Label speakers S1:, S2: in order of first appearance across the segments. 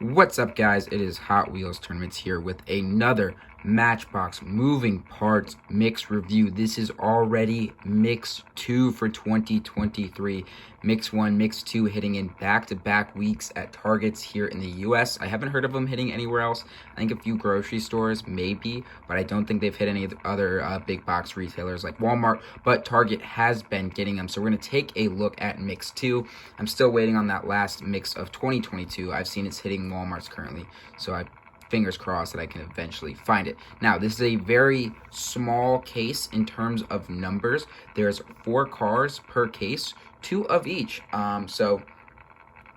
S1: What's up, guys? It is Hot Wheels Tournaments here with another Matchbox moving parts mix review. This is already mix 2 for 2023. Mix 1, mix 2 hitting in back-to-back weeks at Targets here in the US. I haven't heard of them hitting anywhere else. I think a few grocery stores maybe, but I don't think they've hit any of the other big box retailers like Walmart, but Target has been getting them. So we're going to take a look at mix 2. I'm still waiting on that last mix of 2022. I've seen it's hitting Walmart's currently, so fingers crossed that I can eventually find it. Now, this is a very small case in terms of numbers. There's 4 cars per case, 2 of each. So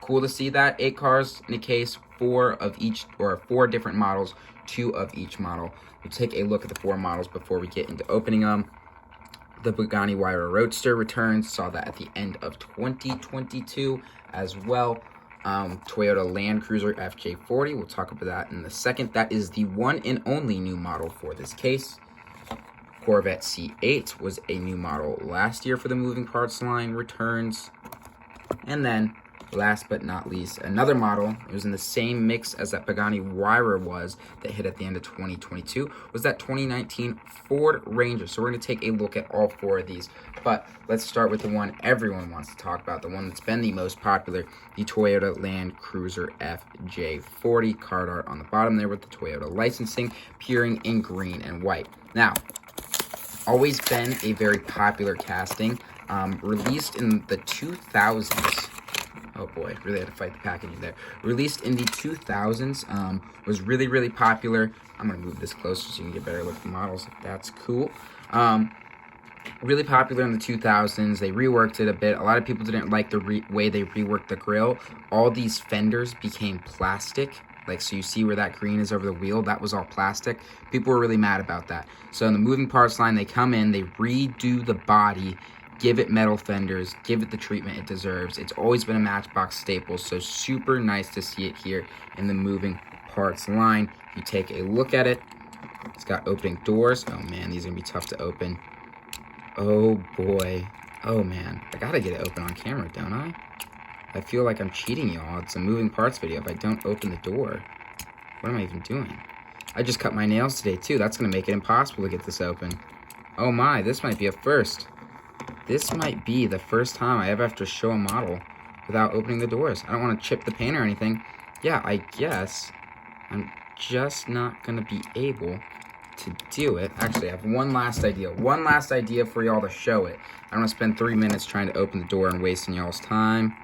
S1: cool to see that. 8 cars in a case, 4 of each, or 4 different models, 2 of each model. We'll take a look at the 4 models before we get into opening them. The Pagani Huayra Roadster returns. Saw that at the end of 2022 as well. Toyota Land Cruiser FJ40. We'll talk about that in a second. That is the one and only new model for this case. Corvette C8 was a new model last year for the moving parts line, returns. And then, last but not least, another model. It was in the same mix as that Pagani Huayra was that hit at the end of 2022. Was that 2019 Ford Ranger. So we're going to take a look at all 4 of these. But let's start with the one everyone wants to talk about, the one that's been the most popular, the Toyota Land Cruiser FJ40. Card art on the bottom there with the Toyota licensing, appearing in green and white. Now, always been a very popular casting. Released in the 2000s. Oh boy, really had to fight the packaging there. Released in the 2000s, was really, really popular. I'm going to move this closer so you can get a better look at the models, if that's cool. Really popular in the 2000s. They reworked it a bit. A lot of people didn't like the way they reworked the grille. All these fenders became plastic. Like, so you see where that green is over the wheel, that was all plastic. People were really mad about that. So in the moving parts line, they come in, they redo the body, give it metal fenders, give it the treatment it deserves. It's always been a Matchbox staple, so super nice to see it here in the moving parts line. You take a look at it. It's got opening doors. Oh man, these are gonna be tough to open. Oh boy. Oh man, I gotta get it open on camera, don't I? I feel like I'm cheating y'all. It's a moving parts video if I don't open the door. What am I even doing? I just cut my nails today too. That's gonna make it impossible to get this open. Oh my, this might be a first. This might be the first time I ever have to show a model without opening the doors. I don't want to chip the paint or anything. Yeah, I guess I'm just not going to be able to do it. Actually, I have one last idea. One last idea for y'all to show it. I don't want to spend 3 minutes trying to open the door and wasting y'all's time.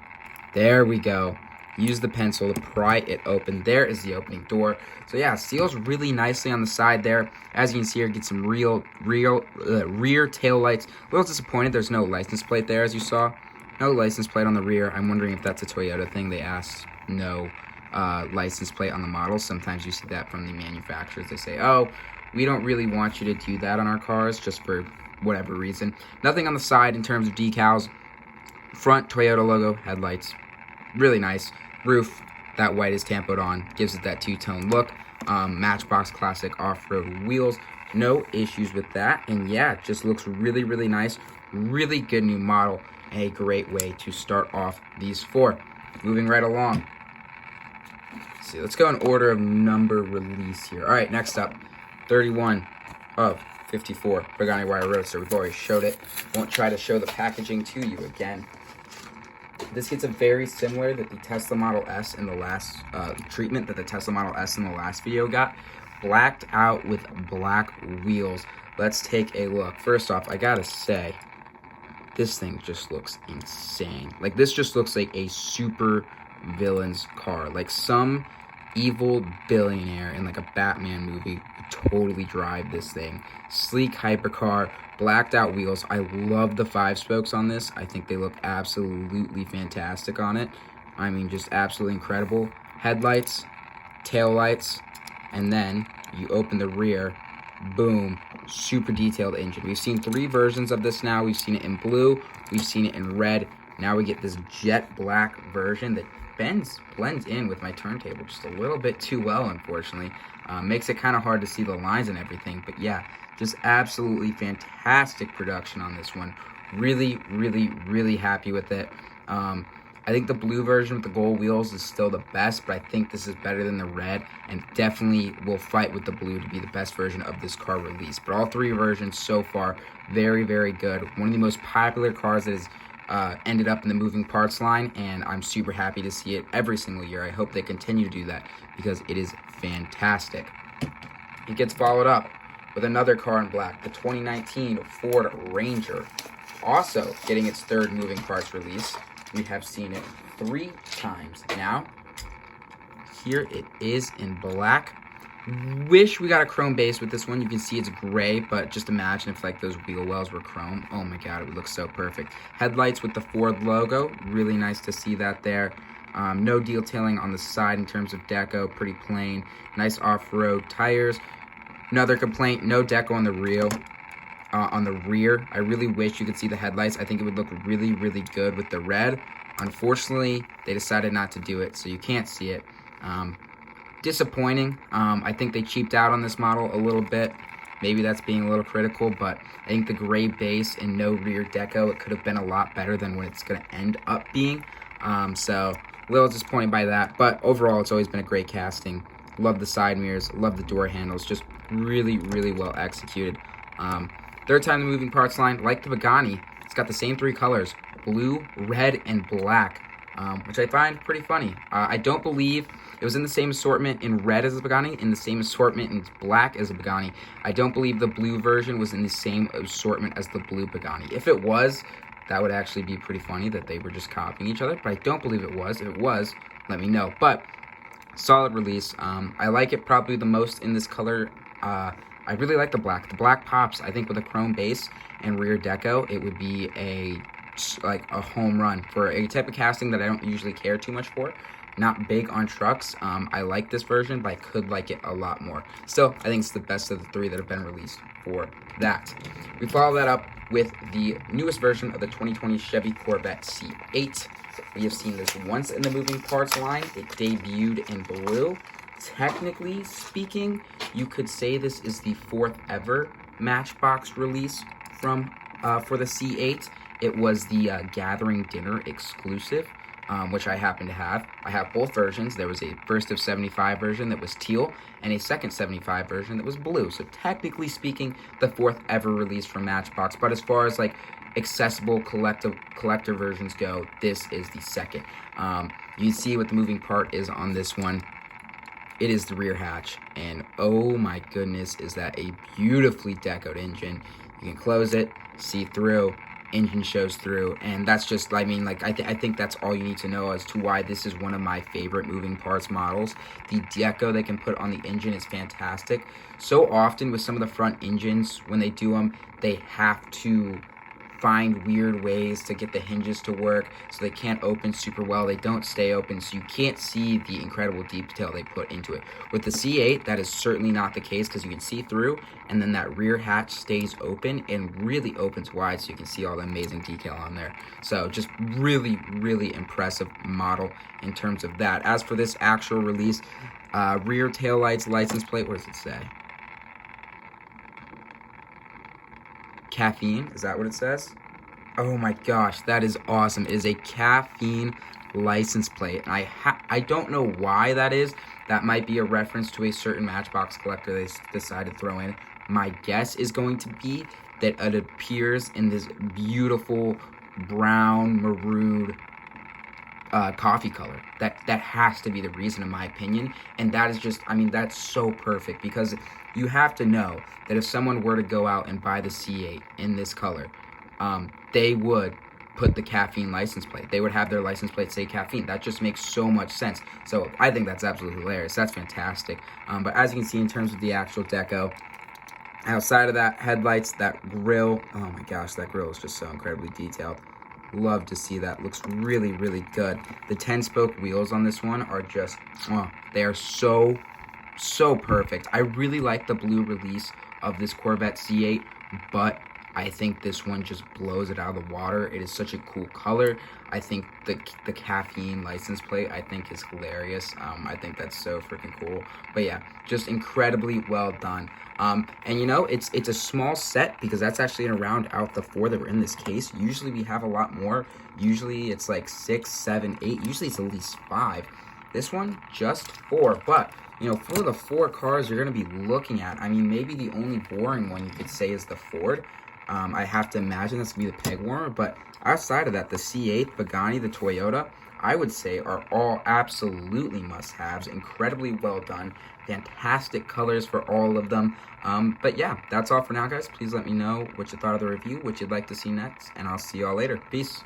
S1: There we go. Use the pencil to pry it open. There is the opening door. So yeah, seals really nicely on the side there. As you can see here, get some rear tail lights. A little disappointed there's no license plate there, as you saw. No license plate on the rear. I'm wondering if that's a Toyota thing. They asked no license plate on the model. Sometimes you see that from the manufacturers. They say, oh, we don't really want you to do that on our cars, just for whatever reason. Nothing on the side in terms of decals. Front Toyota logo, headlights. Really nice. Roof, that white is tampoed on, gives it that two-tone look. Matchbox classic off-road wheels, no issues with that. And yeah, it just looks really, really nice. Really good new model, and a great way to start off these 4. Moving right along. Let's see, let's go in order of number release here. All right, next up, 31 of 54, Pagani Huayra Roadster. We've already showed it. Won't try to show the packaging to you again. This gets a very similar that the Tesla Model S in the last treatment that the Tesla Model S in the last video got. Blacked out with black wheels. Let's take a look. First off, I gotta say, this thing just looks insane. Like, this just looks like a super villain's car. Like, some evil billionaire in like a Batman movie would totally drive this thing. Sleek hypercar, blacked out wheels. I love the 5 spokes on this. I think they look absolutely fantastic on it. I mean, just absolutely incredible. Headlights, tail lights, and then you open the rear, boom, super detailed engine. We've seen 3 versions of this now. We've seen it in blue, we've seen it in red. Now we get this jet black version that blends in with my turntable just a little bit too well, unfortunately. Makes it kind of hard to see the lines and everything, but yeah, just absolutely fantastic production on this one. Really, really, really happy with it. I think the blue version with the gold wheels is still the best, but I think this is better than the red, and definitely will fight with the blue to be the best version of this car release. But all three versions so far, very, very good. One of the most popular cars that has ended up in the moving parts line, and I'm super happy to see it every single year. I hope they continue to do that because it is fantastic. It gets followed up with another car in black, the 2019 Ford Ranger, also getting its third moving parts release. We have seen it 3 times now. Here it is in black. Wish we got a chrome base with this one. You can see it's gray, but just imagine if like those wheel wells were chrome. Oh my god, it would look so perfect. Headlights with the Ford logo. Really nice to see that there. No detailing on the side in terms of deco. Pretty plain. Nice off-road tires. Another complaint, no deco on the rear. I really wish you could see the headlights. I think it would look really, really good with the red. Unfortunately, they decided not to do it, so you can't see it. Disappointing. I think they cheaped out on this model a little bit. Maybe that's being a little critical, but I think the gray base and no rear deco, it could have been a lot better than what it's going to end up being. So a little disappointed by that, but overall, it's always been a great casting. Love the side mirrors, love the door handles, just really, really well executed. Third time in the moving parts line, like the Pagani, it's got the same 3 colors, blue, red, and black, which I find pretty funny. I don't believe it was in the same assortment in red as the Pagani, in the same assortment in black as the Pagani. I don't believe the blue version was in the same assortment as the blue Pagani. If it was, that would actually be pretty funny that they were just copying each other, but I don't believe it was. If it was, let me know. But solid release. I like it probably the most in this color. I really like the black. The black pops. I think with a chrome base and rear deco, it would be a home run for a type of casting that I don't usually care too much for. Not big on trucks. I like this version, but I could like it a lot more. Still, I think it's the best of the 3 that have been released for that. We follow that up with the newest version of the 2020 Chevy Corvette C8. We have seen this once in the moving parts line. It debuted in blue. Technically speaking, you could say this is the 4th ever Matchbox release from for the C8. It was the Gathering Dinner exclusive, which I happen to have. I have both versions. There was a first of 75 version that was teal, and a second 75 version that was blue. So technically speaking, the 4th ever release from Matchbox. But as far as like accessible collector versions go, this is the second. You see what the moving part is on this one. It is the rear hatch, and oh my goodness, is that a beautifully decoed engine. You can close it, see through, engine shows through, and that's just, I mean, like, I think that's all you need to know as to why this is one of my favorite moving parts models. The deco they can put on the engine is fantastic. So often with some of the front engines, when they do them, they have to find weird ways to get the hinges to work, so they can't open super well. They don't stay open, so you can't see the incredible detail they put into it. With the C8, that is certainly not the case, because you can see through, and then that rear hatch stays open and really opens wide, so you can see all the amazing detail on there. So just really, really impressive model in terms of that. As for this actual release, rear taillights, license plate, what does it say? Caffeine, is that what it says? Oh my gosh, that is awesome. It is a caffeine license plate. And I don't know why that is. That might be a reference to a certain Matchbox collector they decided to throw in. My guess is going to be that it appears in this beautiful brown maroon coffee color. That has to be the reason, in my opinion. And that is just, I mean, that's so perfect, because you have to know that if someone were to go out and buy the C8 in this color, they would put the caffeine license plate. They would have their license plate say caffeine. That just makes so much sense. So I think that's absolutely hilarious. That's fantastic. But as you can see in terms of the actual deco, outside of that, headlights, that grille, oh my gosh, that grille is just so incredibly detailed. Love to see that. Looks really, really good. The 10-spoke wheels on this one are just, they are so perfect. I really like the blue release of this Corvette C8, but I think this one just blows it out of the water. It is such a cool color. I think the caffeine license plate, I think, is hilarious. I think that's so freaking cool. But yeah, just incredibly well done. And you know, it's a small set because that's actually gonna round out the 4 that were in this case. Usually we have a lot more. Usually it's like 6, 7, 8. Usually it's at least 5. This one, just 4. But you know, for the 4 cars you're gonna be looking at, I mean, maybe the only boring one you could say is the Ford. I have to imagine that's gonna be the peg warmer, but outside of that, the C8, Pagani, the Toyota, I would say are all absolutely must-haves. Incredibly well done. Fantastic colors for all of them. But yeah, that's all for now, guys. Please let me know what you thought of the review, what you'd like to see next, and I'll see y'all later. Peace.